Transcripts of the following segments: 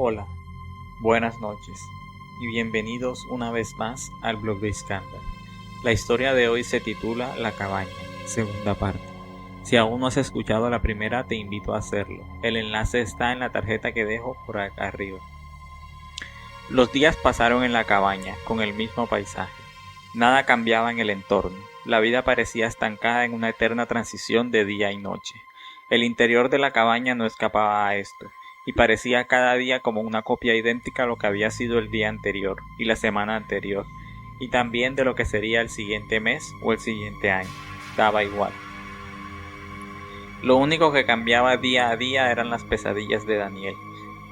Hola, buenas noches y bienvenidos una vez más al blog de Iskandar. La historia de hoy se titula La cabaña, segunda parte. Si aún no has escuchado la primera, te invito a hacerlo. El enlace está en la tarjeta que dejo por acá arriba. Los días pasaron en la cabaña, con el mismo paisaje. Nada cambiaba en el entorno. La vida parecía estancada en una eterna transición de día y noche. El interior de la cabaña no escapaba a esto, y parecía cada día como una copia idéntica a lo que había sido el día anterior y la semana anterior, y también de lo que sería el siguiente mes o el siguiente año. Daba igual. Lo único que cambiaba día a día eran las pesadillas de Daniel.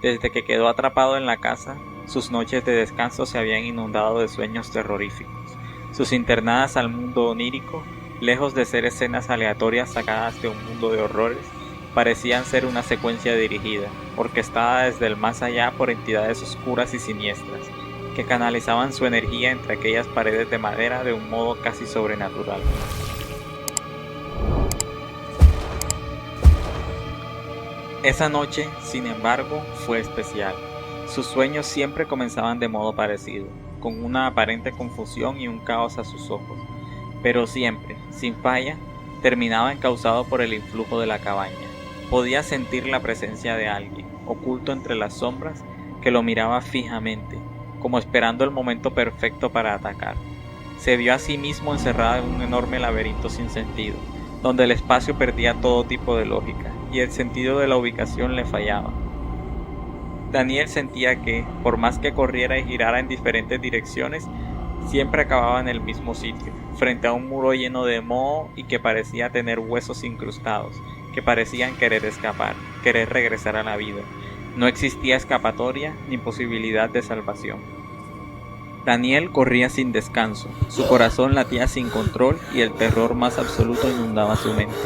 Desde que quedó atrapado en la casa, sus noches de descanso se habían inundado de sueños terroríficos. Sus internadas al mundo onírico, lejos de ser escenas aleatorias sacadas de un mundo de horrores, parecían ser una secuencia dirigida, orquestada desde el más allá por entidades oscuras y siniestras, que canalizaban su energía entre aquellas paredes de madera de un modo casi sobrenatural. Esa noche, sin embargo, fue especial. Sus sueños siempre comenzaban de modo parecido, con una aparente confusión y un caos a sus ojos, pero siempre, sin falla, terminaba encauzado por el influjo de la cabaña. Podía sentir la presencia de alguien, oculto entre las sombras, que lo miraba fijamente, como esperando el momento perfecto para atacar. Se vio a sí mismo encerrado en un enorme laberinto sin sentido, donde el espacio perdía todo tipo de lógica, y el sentido de la ubicación le fallaba. Daniel sentía que, por más que corriera y girara en diferentes direcciones, siempre acababa en el mismo sitio, frente a un muro lleno de moho y que parecía tener huesos incrustados, que parecían querer escapar, querer regresar a la vida. No existía escapatoria ni posibilidad de salvación. Daniel corría sin descanso, su corazón latía sin control y el terror más absoluto inundaba su mente.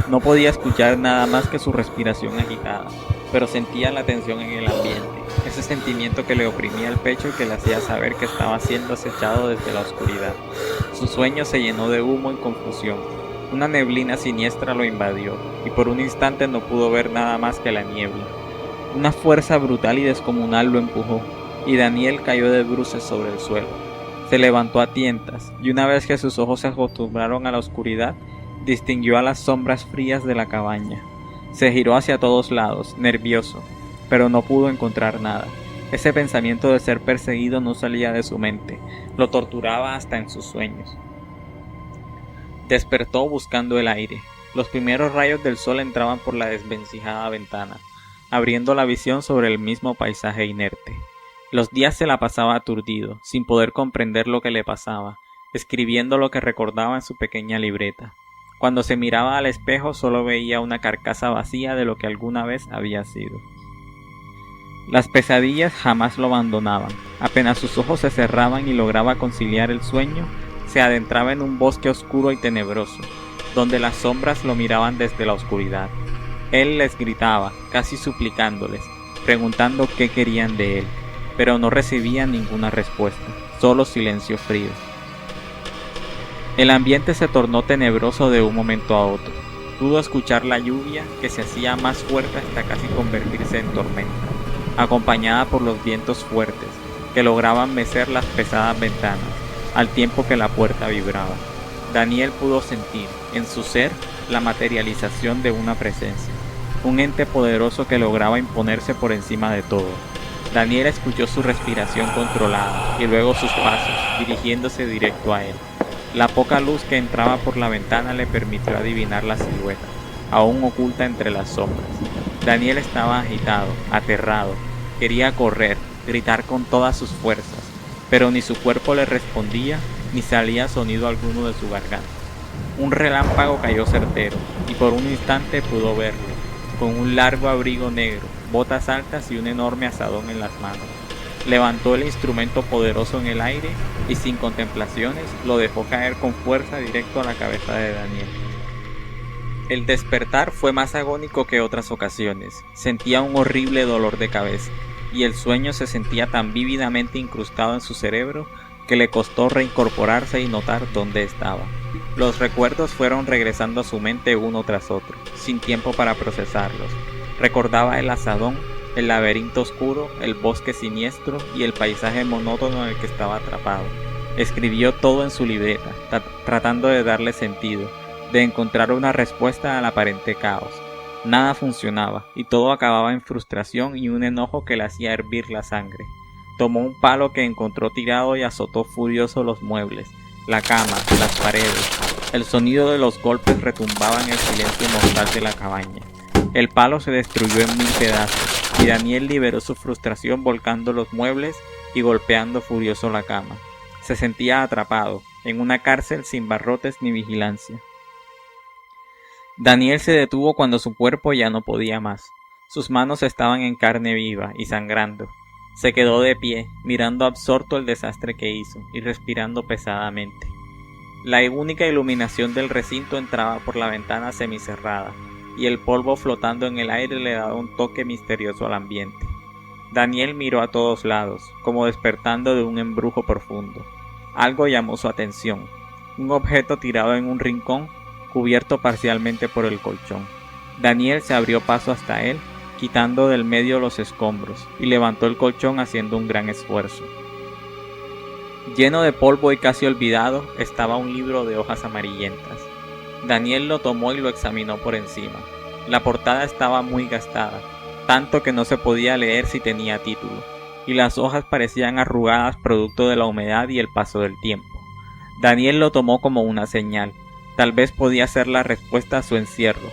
No podía escuchar nada más que su respiración agitada, pero sentía la tensión en el ambiente, ese sentimiento que le oprimía el pecho y que le hacía saber que estaba siendo acechado desde la oscuridad. Su sueño se llenó de humo y confusión. Una neblina siniestra lo invadió, y por un instante no pudo ver nada más que la niebla. Una fuerza brutal y descomunal lo empujó, y Daniel cayó de bruces sobre el suelo. Se levantó a tientas, y una vez que sus ojos se acostumbraron a la oscuridad, distinguió a las sombras frías de la cabaña. Se giró hacia todos lados, nervioso, pero no pudo encontrar nada. Ese pensamiento de ser perseguido no salía de su mente, lo torturaba hasta en sus sueños. Despertó buscando el aire. Los primeros rayos del sol entraban por la desvencijada ventana, abriendo la visión sobre el mismo paisaje inerte. Los días se la pasaba aturdido, sin poder comprender lo que le pasaba, escribiendo lo que recordaba en su pequeña libreta. Cuando se miraba al espejo solo veía una carcasa vacía de lo que alguna vez había sido. Las pesadillas jamás lo abandonaban. Apenas sus ojos se cerraban y lograba conciliar el sueño, se adentraba en un bosque oscuro y tenebroso, donde las sombras lo miraban desde la oscuridad. Él les gritaba, casi suplicándoles, preguntando qué querían de él, pero no recibía ninguna respuesta, solo silencio frío. El ambiente se tornó tenebroso de un momento a otro. Pudo escuchar la lluvia que se hacía más fuerte hasta casi convertirse en tormenta, acompañada por los vientos fuertes que lograban mecer las pesadas ventanas, al tiempo que la puerta vibraba. Daniel pudo sentir, en su ser, la materialización de una presencia, un ente poderoso que lograba imponerse por encima de todo. Daniel escuchó su respiración controlada y luego sus pasos, dirigiéndose directo a él. La poca luz que entraba por la ventana le permitió adivinar la silueta, aún oculta entre las sombras. Daniel estaba agitado, aterrado, quería correr, gritar con todas sus fuerzas, pero ni su cuerpo le respondía, ni salía sonido alguno de su garganta. Un relámpago cayó certero, y por un instante pudo verlo, con un largo abrigo negro, botas altas y un enorme azadón en las manos. Levantó el instrumento poderoso en el aire y sin contemplaciones lo dejó caer con fuerza directo a la cabeza de Daniel. El despertar fue más agónico que otras ocasiones. Sentía un horrible dolor de cabeza y el sueño se sentía tan vívidamente incrustado en su cerebro que le costó reincorporarse y notar dónde estaba. Los recuerdos fueron regresando a su mente uno tras otro, sin tiempo para procesarlos. Recordaba el azadón, el laberinto oscuro, el bosque siniestro y el paisaje monótono en el que estaba atrapado. Escribió todo en su libreta, tratando de darle sentido, de encontrar una respuesta al aparente caos. Nada funcionaba, y todo acababa en frustración y un enojo que le hacía hervir la sangre. Tomó un palo que encontró tirado y azotó furioso los muebles, la cama, las paredes. El sonido de los golpes retumbaba en el silencio mortal de la cabaña. El palo se destruyó en 1000 pedazos, y Daniel liberó su frustración volcando los muebles y golpeando furioso la cama. Se sentía atrapado, en una cárcel sin barrotes ni vigilancia. Daniel se detuvo cuando su cuerpo ya no podía más. Sus manos estaban en carne viva y sangrando. Se quedó de pie, mirando absorto el desastre que hizo y respirando pesadamente. La única iluminación del recinto entraba por la ventana semicerrada, y el polvo flotando en el aire le daba un toque misterioso al ambiente. Daniel miró a todos lados, como despertando de un embrujo profundo. Algo llamó su atención, un objeto tirado en un rincón, cubierto parcialmente por el colchón. Daniel se abrió paso hasta él, quitando del medio los escombros, y levantó el colchón haciendo un gran esfuerzo. Lleno de polvo y casi olvidado, estaba un libro de hojas amarillentas. Daniel lo tomó y lo examinó por encima. La portada estaba muy gastada, tanto que no se podía leer si tenía título, y las hojas parecían arrugadas producto de la humedad y el paso del tiempo. Daniel lo tomó como una señal, tal vez podía ser la respuesta a su encierro.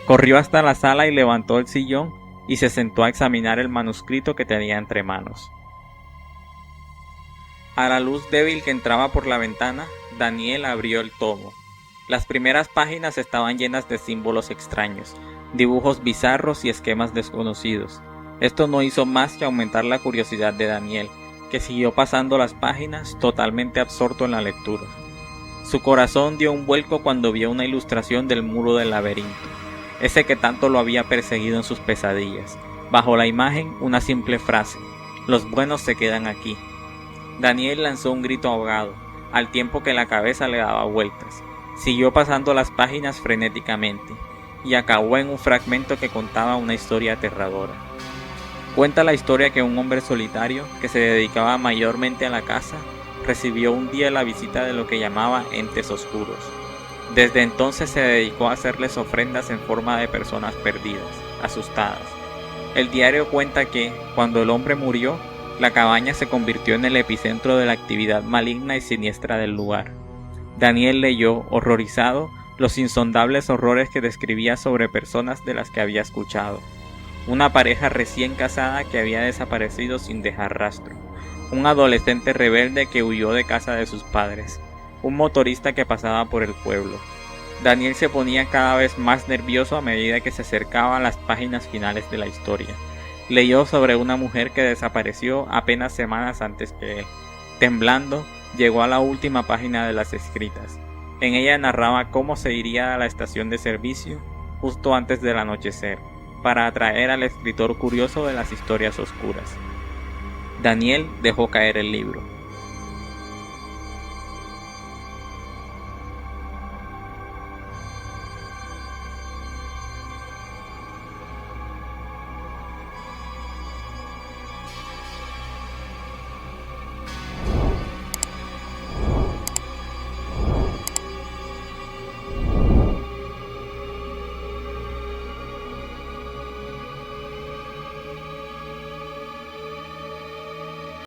Corrió hasta la sala y levantó el sillón y se sentó a examinar el manuscrito que tenía entre manos. A la luz débil que entraba por la ventana, Daniel abrió el tomo. Las primeras páginas estaban llenas de símbolos extraños, dibujos bizarros y esquemas desconocidos. Esto no hizo más que aumentar la curiosidad de Daniel, que siguió pasando las páginas totalmente absorto en la lectura. Su corazón dio un vuelco cuando vio una ilustración del muro del laberinto, ese que tanto lo había perseguido en sus pesadillas. Bajo la imagen, una simple frase: "Los buenos se quedan aquí". Daniel lanzó un grito ahogado, al tiempo que la cabeza le daba vueltas. Siguió pasando las páginas frenéticamente, y acabó en un fragmento que contaba una historia aterradora. Cuenta la historia que un hombre solitario, que se dedicaba mayormente a la caza, recibió un día la visita de lo que llamaba entes oscuros. Desde entonces se dedicó a hacerles ofrendas en forma de personas perdidas, asustadas. El diario cuenta que, cuando el hombre murió, la cabaña se convirtió en el epicentro de la actividad maligna y siniestra del lugar. Daniel leyó, horrorizado, los insondables horrores que describía sobre personas de las que había escuchado. Una pareja recién casada que había desaparecido sin dejar rastro. Un adolescente rebelde que huyó de casa de sus padres. Un motorista que pasaba por el pueblo. Daniel se ponía cada vez más nervioso a medida que se acercaba a las páginas finales de la historia. Leyó sobre una mujer que desapareció apenas semanas antes que él. Temblando, llegó a la última página de las escritas. En ella narraba cómo se iría a la estación de servicio justo antes del anochecer, para atraer al escritor curioso de las historias oscuras. Daniel dejó caer el libro.